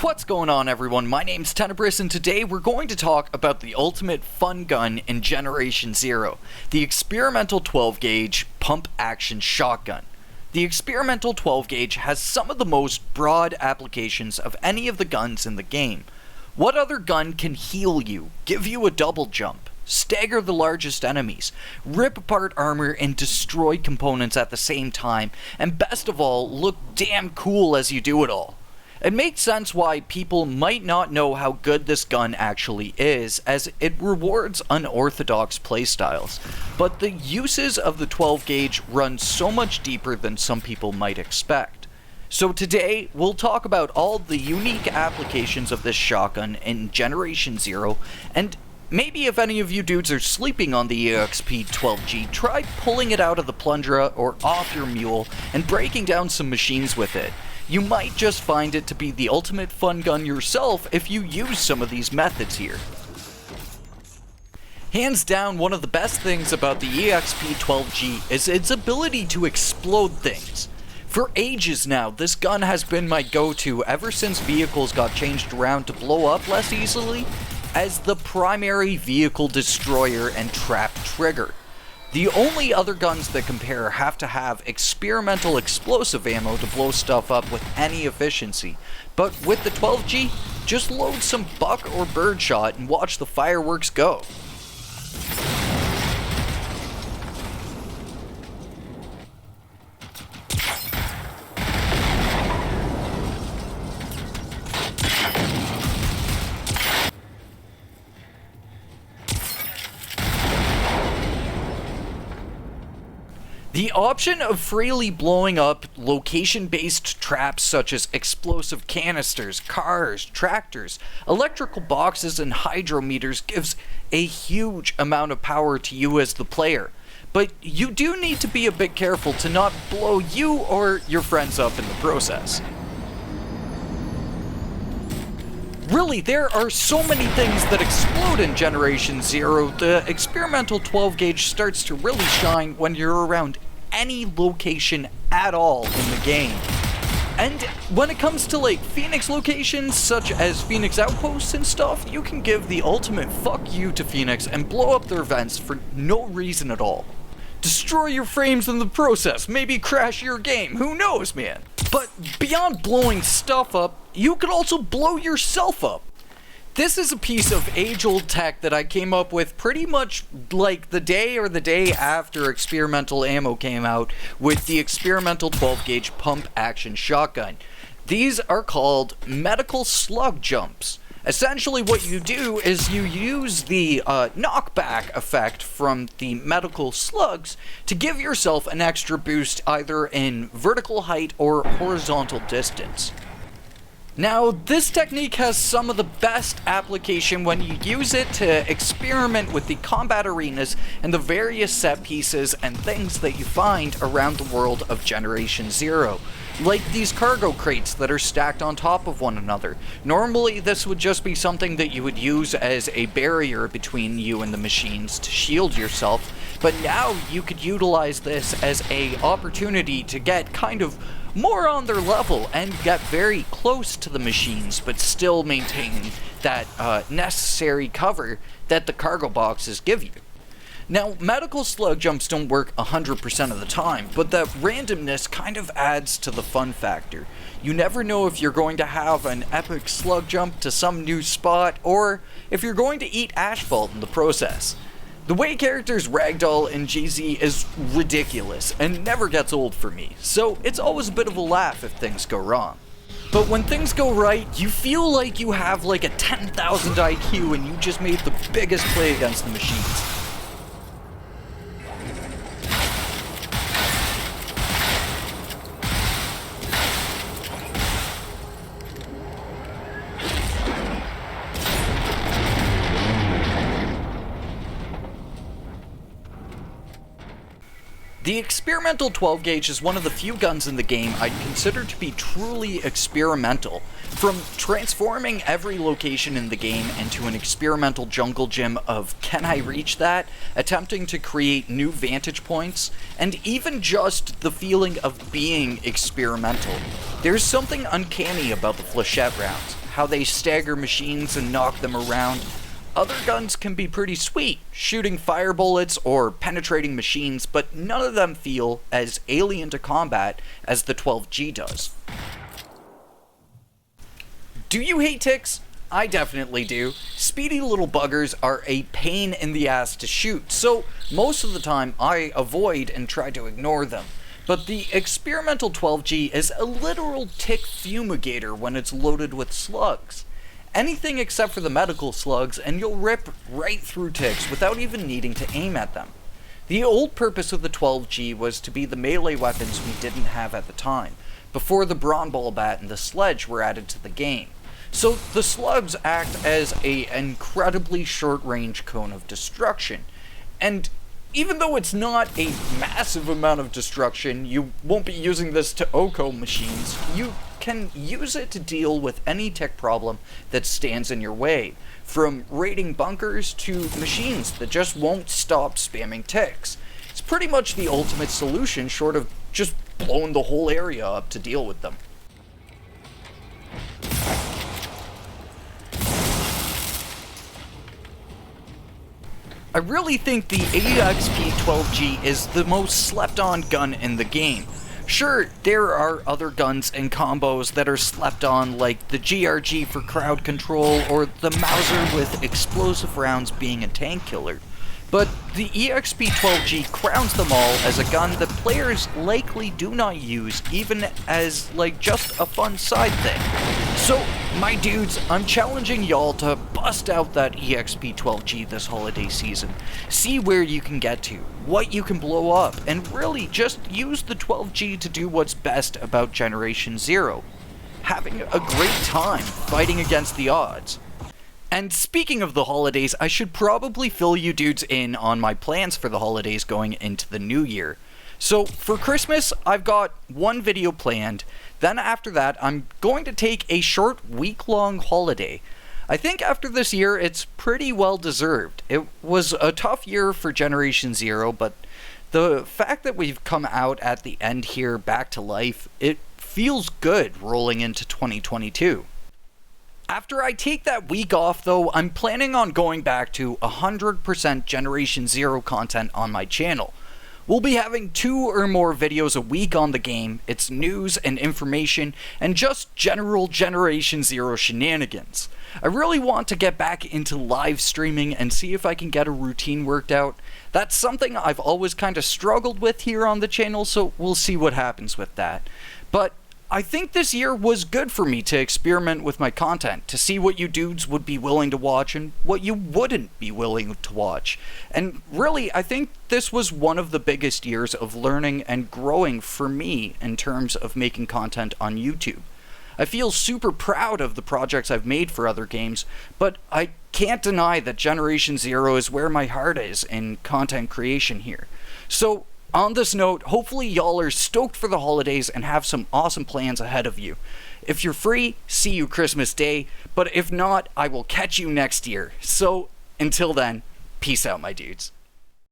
What's going on, everyone? My name's Tenebris, and today we're going to talk about the ultimate fun gun in Generation Zero, the experimental 12-gauge pump-action shotgun. The experimental 12-gauge has some of the most broad applications of any of the guns in the game. What other gun can heal you, give you a double jump, stagger the largest enemies, rip apart armor and destroy components at the same time, and best of all, look damn cool as you do it all? It makes sense why people might not know how good this gun actually is, as it rewards unorthodox playstyles. But the uses of the 12-gauge run so much deeper than some people might expect. So today, we'll talk about all the unique applications of this shotgun in Generation Zero, and maybe if any of you dudes are sleeping on the EXP 12G, try pulling it out of the plunger or off your mule and breaking down some machines with it. You might just find it to be the ultimate fun gun yourself if you use some of these methods here. Hands down, one of the best things about the EXP 12G is its ability to explode things. For ages now, this gun has been my go-to ever since vehicles got changed around to blow up less easily as the primary vehicle destroyer and trap trigger. The only other guns that compare have to have experimental explosive ammo to blow stuff up with any efficiency, but with the 12G, just load some buck or birdshot and watch the fireworks go. The option of freely blowing up location-based traps such as explosive canisters, cars, tractors, electrical boxes, and hydrometers gives a huge amount of power to you as the player. But you do need to be a bit careful to not blow you or your friends up in the process. Really, there are so many things that explode in Generation Zero. The experimental 12-gauge starts to really shine when you're around any location at all in the game. And when it comes to like Phoenix locations, such as Phoenix outposts and stuff, you can give the ultimate fuck you to Phoenix and blow up their vents for no reason at all. Destroy your frames in the process, maybe crash your game, who knows, man? But beyond blowing stuff up, you can also blow yourself up. This is a piece of age-old tech that I came up with pretty much like the day or the day after experimental ammo came out with the experimental 12-gauge pump-action shotgun. These are called medical slug jumps. Essentially what you do is you use the knockback effect from the medical slugs to give yourself an extra boost either in vertical height or horizontal distance. Now, this technique has some of the best application when you use it to experiment with the combat arenas and the various set pieces and things that you find around the world of Generation Zero. Like these cargo crates that are stacked on top of one another. Normally, this would just be something that you would use as a barrier between you and the machines to shield yourself, but now you could utilize this as an opportunity to get kind of more on their level and get very close to the machines, but still maintain that necessary cover that the cargo boxes give you. Now, medical slug jumps don't work 100% of the time, but that randomness kind of adds to the fun factor. You never know if you're going to have an epic slug jump to some new spot, or if you're going to eat asphalt in the process. The way characters ragdoll in GZ is ridiculous and never gets old for me, so it's always a bit of a laugh if things go wrong. But when things go right, you feel like you have like a 10,000 IQ and you just made the biggest play against the machines. The experimental 12-gauge is one of the few guns in the game I'd consider to be truly experimental. From transforming every location in the game into an experimental jungle gym of can I reach that, attempting to create new vantage points, and even just the feeling of being experimental. There's something uncanny about the flechette rounds. how they stagger machines and knock them around. Other guns can be pretty sweet, shooting fire bullets or penetrating machines, but none of them feel as alien to combat as the 12G does. Do you hate ticks? I definitely do. Speedy little buggers are a pain in the ass to shoot, so most of the time I avoid and try to ignore them. But the experimental 12G is a literal tick fumigator when it's loaded with slugs. Anything except for the medical slugs, and you'll rip right through ticks without even needing to aim at them. The old purpose of the 12G was to be the melee weapons we didn't have at the time, before the Brawn Ball Bat and the Sledge were added to the game. So the slugs act as an incredibly short-range cone of destruction. And even though it's not a massive amount of destruction, you won't be using this to OCO machines, you can use it to deal with any tech problem that stands in your way, from raiding bunkers to machines that just won't stop spamming ticks. It's pretty much the ultimate solution, short of just blowing the whole area up to deal with them. I really think the EXP-12G is the most slept-on gun in the game. Sure, there are other guns and combos that are slept on, like the GRG for crowd control or the Mauser with explosive rounds being a tank killer. But the EXP-12G crowns them all as a gun that players likely do not use, even as like just a fun side thing. So, my dudes, I'm challenging y'all to bust out that EXP-12G this holiday season. See where you can get to, what you can blow up, and really just use the 12G to do what's best about Generation Zero. Having a great time fighting against the odds. And speaking of the holidays, I should probably fill you dudes in on my plans for the holidays going into the new year. So for Christmas, I've got one video planned. Then after that, I'm going to take a short week-long holiday. I think after this year, it's pretty well deserved. It was a tough year for Generation Zero, but the fact that we've come out at the end here back to life, it feels good rolling into 2022. After I take that week off though, I'm planning on going back to 100% Generation Zero content on my channel. We'll be having 2 or more videos a week on the game, its news and information, and just general Generation Zero shenanigans. I really want to get back into live streaming and see if I can get a routine worked out. That's something I've always kind of struggled with here on the channel, so we'll see what happens with that. But I think this year was good for me to experiment with my content, to see what you dudes would be willing to watch and what you wouldn't be willing to watch. And really, I think this was one of the biggest years of learning and growing for me in terms of making content on YouTube. I feel super proud of the projects I've made for other games, but I can't deny that Generation Zero is where my heart is in content creation here. So, on this note, hopefully y'all are stoked for the holidays and have some awesome plans ahead of you. If you're free, see you Christmas Day, but if not, I will catch you next year. So, until then, peace out, my dudes.